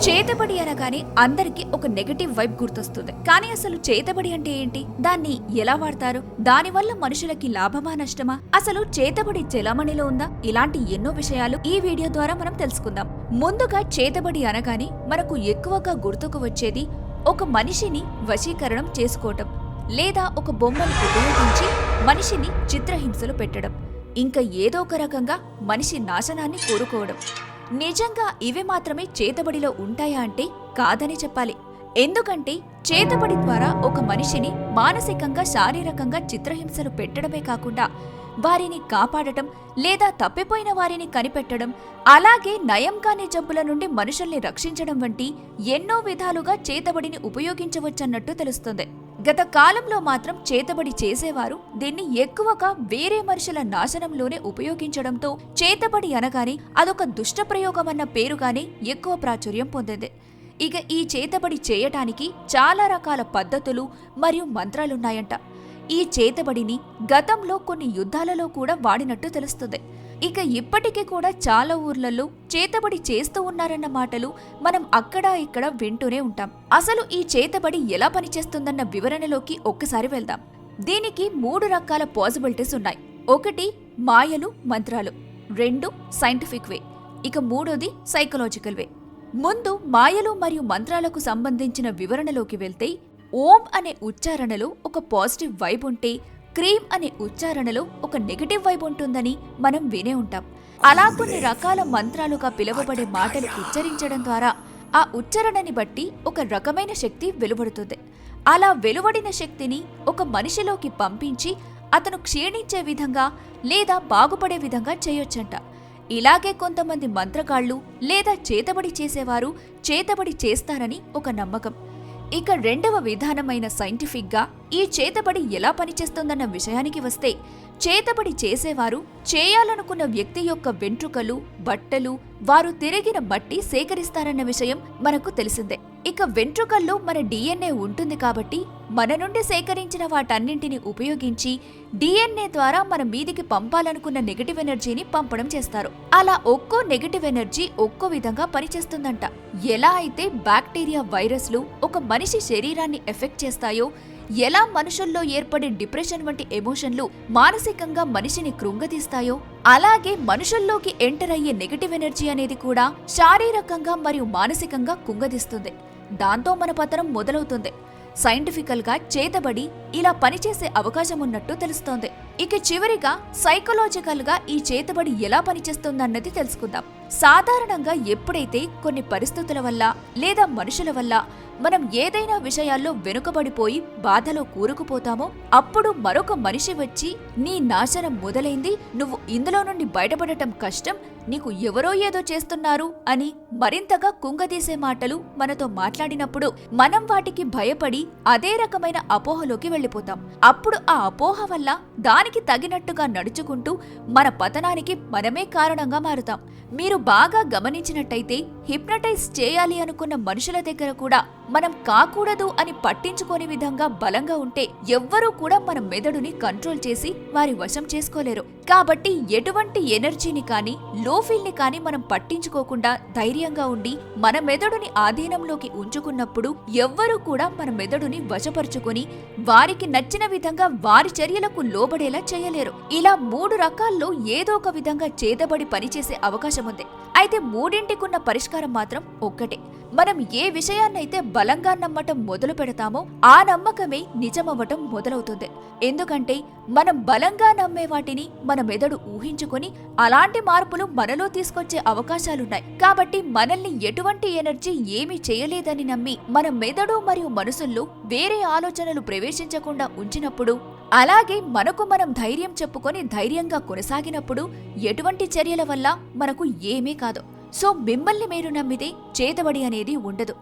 చేతబడి అనగానే అందరికి ఒక నెగటివ్ వైబ్ గుర్తొస్తుంది. కానీ అసలు చేతబడి అంటే ఏంటి, దాన్ని ఎలా వాడతారు, దానివల్ల మనుషులకి లాభమా నష్టమా, అసలు చేతబడి చెలామణిలో ఉందా, ఇలాంటి ఎన్నో విషయాలు ఈ వీడియో ద్వారా మనం తెలుసుకుందాం. ముందుగా చేతబడి అనగానే మనకు ఎక్కువగా గుర్తుకు వచ్చేది ఒక మనిషిని వశీకరణం చేసుకోవటం, లేదా ఒక బొమ్మను ఉపయోగించి మనిషిని చిత్రహింసలు పెట్టడం, ఇంకా ఏదో ఒక రకంగా మనిషి నాశనాన్ని కోరుకోవడం. నిజంగా ఇవి మాత్రమే చేతబడిలో ఉంటాయా అంటే కాదని చెప్పాలి. ఎందుకంటే చేతబడి ద్వారా ఒక మనిషిని మానసికంగా శారీరకంగా చిత్రహింసలు పెట్టడమే కాకుండా వారిని కాపాడటం లేదా తప్పిపోయిన వారిని కనిపెట్టడం, అలాగే నయం కాని జబ్బుల నుండి మనుషుల్ని రక్షించడం వంటి ఎన్నో విధాలుగా చేతబడిని ఉపయోగించవచ్చన్నట్టు తెలుస్తుంది. గత కాలంలో మాత్రం చేతబడి చేసేవారు దీన్ని ఎక్కువగా వేరే మనుషుల నాశనంలోనే ఉపయోగించడంతో చేతబడి అనగానే అదొక దుష్టప్రయోగమన్న పేరుగానే ఎక్కువ ప్రాచుర్యం పొందింది. ఇక ఈ చేతబడి చేయటానికి చాలా రకాల పద్ధతులు మరియు మంత్రాలున్నాయంట. ఈ చేతబడిని గతంలో కొన్ని యుద్ధాలలో కూడా వాడినట్టు తెలుస్తుంది. ఇక ఇప్పటికీ కూడా చాలా ఊర్లలో చేతబడి చేస్తూ ఉన్నారన్న మాటలు మనం అక్కడా ఇక్కడ వింటూనే ఉంటాం. అసలు ఈ చేతబడి ఎలా పనిచేస్తుందన్న వివరణలోకి ఒక్కసారి వెళ్దాం. దీనికి 3 రకాల పాసిబిలిటీస్ ఉన్నాయి. 1 మాయలు మంత్రాలు, 2 సైంటిఫిక్ వే, ఇక 3ది సైకలాజికల్ వే. ముందు మాయలు మరియు మంత్రాలకు సంబంధించిన వివరణలోకి వెళ్తే, ఓం అనే ఉచ్చారణలో ఒక పాజిటివ్ వైబ్ ఉంటే క్రీమ్ అనే ఉచ్చారణలో ఒక నెగటివ్ వైబ్ ఉంటుందని మనం వినే ఉంటాం. అలా కొన్ని రకాల మంత్రాలుగా పిలువబడే మాటలు ఉచ్చరించడం ద్వారా ఆ ఉచ్చారణని బట్టి ఒక రకమైన శక్తి వెలువడుతుంది. అలా వెలువడిన శక్తిని ఒక మనిషిలోకి పంపించి అతను క్షీణించే విధంగా లేదా బాగుపడే విధంగా చేయొచ్చంట. ఇలాగే కొంతమంది మంత్రగాళ్లు లేదా చేతబడి చేసేవారు చేతబడి చేస్తారని ఒక నమ్మకం. ఇక 2వ విధానమైన సైంటిఫిక్ గా ఈ చేతబడి ఎలా పనిచేస్తుందన్న విషయానికి వస్తే, చేతబడి చేసేవారు చేయాలనుకున్న వ్యక్తి యొక్క వెంట్రుకలు, బట్టలు, వారు తిరిగిన మట్టి సేకరిస్తారన్న విషయం మనకు తెలిసిందే. ఇక వెంట్రుకల్లో మన DNA ఉంటుంది కాబట్టి మన నుండి సేకరించిన వాటన్నింటిని ఉపయోగించి DNA ద్వారా మన మీదికి పంపాలనుకున్న నెగటివ్ ఎనర్జీని పంపడం చేస్తారు. అలా ఒక్కో నెగటివ్ ఎనర్జీ ఒక్కో విధంగా పనిచేస్తుందంట. ఎలా అయితే బ్యాక్టీరియా, వైరస్లు ఒక మనిషి శరీరాన్ని ఎఫెక్ట్ చేస్తాయో, ఎలా మనుషుల్లో ఏర్పడే డిప్రెషన్ వంటి ఎమోషన్లు మానసికంగా మనిషిని కృంగతీస్తాయో, అలాగే మనుషుల్లోకి ఎంటర్ అయ్యే నెగటివ్ ఎనర్జీ అనేది కూడా శారీరకంగా మరియు మానసికంగా కుంగదీస్తుంది. దాంతో మన పతనం మొదలవుతుంది. సైంటిఫికల్ గా చేతబడి ఇలా పనిచేసే అవకాశం ఉన్నట్టు తెలుస్తోంది. ఇక చివరిగా సైకలాజికల్ గా ఈ చేతబడి ఎలా పనిచేస్తుందన్నది తెలుసుకుందాం. సాధారణంగా ఎప్పుడైతే కొన్ని పరిస్థితుల వల్ల లేదా మనుషుల వల్ల మనం ఏదైనా విషయాల్లో వెనుకబడిపోయి బాధలో కూరుకుపోతామో, అప్పుడు మరొక మనిషి వచ్చి నీ నాశనం మొదలైంది, నువ్వు ఇందులో నుండి బయటపడటం కష్టం, నీకు ఎవరో ఏదో చేస్తున్నారు అని మరింతగా కుంగదీసే మాటలు మనతో మాట్లాడినప్పుడు మనం వాటికి భయపడి అదే రకమైన అపోహలోకి వెళ్ళిపోతాం. అప్పుడు ఆ అపోహ వల్ల దానికి తగినట్టుగా నడుచుకుంటూ మన పతనానికి మనమే కారణంగా మారుతాం. మీరు బాగా గమనించినట్టయితే హిప్నటైజ్ చేయాలి అనుకున్న మనుషుల దగ్గర కూడా మనం కాకూడదు అని పట్టించుకోని విధంగా బలంగా ఉంటే ఎవ్వరూ కూడా మన మెదడుని కంట్రోల్ చేసి వారి వశం చేసుకోలేరు. కాబట్టి ఎటువంటి ఎనర్జీని కానీ లో ఫీల్ ని కానీ మనం పట్టించుకోకుండా ధైర్యంగా ఉండి మన మెదడుని ఆధీనంలోకి ఉంచుకున్నప్పుడు ఎవ్వరూ కూడా మన మెదడుని వశపరుచుకొని వారికి నచ్చిన విధంగా వారి చర్యలకు లోబడేలా చేయలేరు. ఇలా 3 రకాల్లో ఏదో ఒక విధంగా చేతబడి పనిచేసే అవకాశం ఉంది. అయితే 3ంటికున్న పరిష్కారం మాత్రం ఒక్కటే. మనం ఏ విషయాన్నైతే బలంగా నమ్మటం మొదలు పెడతామో ఆ నమ్మకమే నిజమవ్వటం మొదలవుతుంది. ఎందుకంటే మనం బలంగా నమ్మే వాటిని మన మెదడు ఊహించుకొని అలాంటి మార్పులు మనలో తీసుకొచ్చే అవకాశాలున్నాయి. కాబట్టి మనల్ని ఎటువంటి ఎనర్జీ ఏమీ చేయలేదని నమ్మి మన మెదడు మరియు మనసుల్లో వేరే ఆలోచనలు ప్రవేశించకుండా ఉంచినప్పుడు, అలాగే మనకు మనం ధైర్యం చెప్పుకొని ధైర్యంగా కొనసాగినప్పుడు ఎటువంటి చర్యల వల్ల మనకు ఏమీ కాదు. సో మిమ్మల్ని మీరు నమ్మితే చేతబడి అనేది ఉండదు.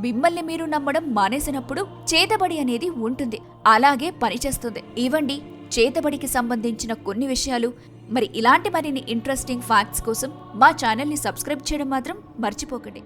మిమ్మల్ని మీరు నమ్మడం మానేసినప్పుడు చేతబడి అనేది ఉంటుంది, అలాగే పనిచేస్తుంది. ఇవ్వండి చేతబడికి సంబంధించిన కొన్ని విషయాలు. మరి ఇలాంటి మరిన్ని ఇంట్రెస్టింగ్ ఫ్యాక్ట్స్ కోసం మా ఛానల్ని సబ్స్క్రైబ్ చేయడం మాత్రం మర్చిపోకండి.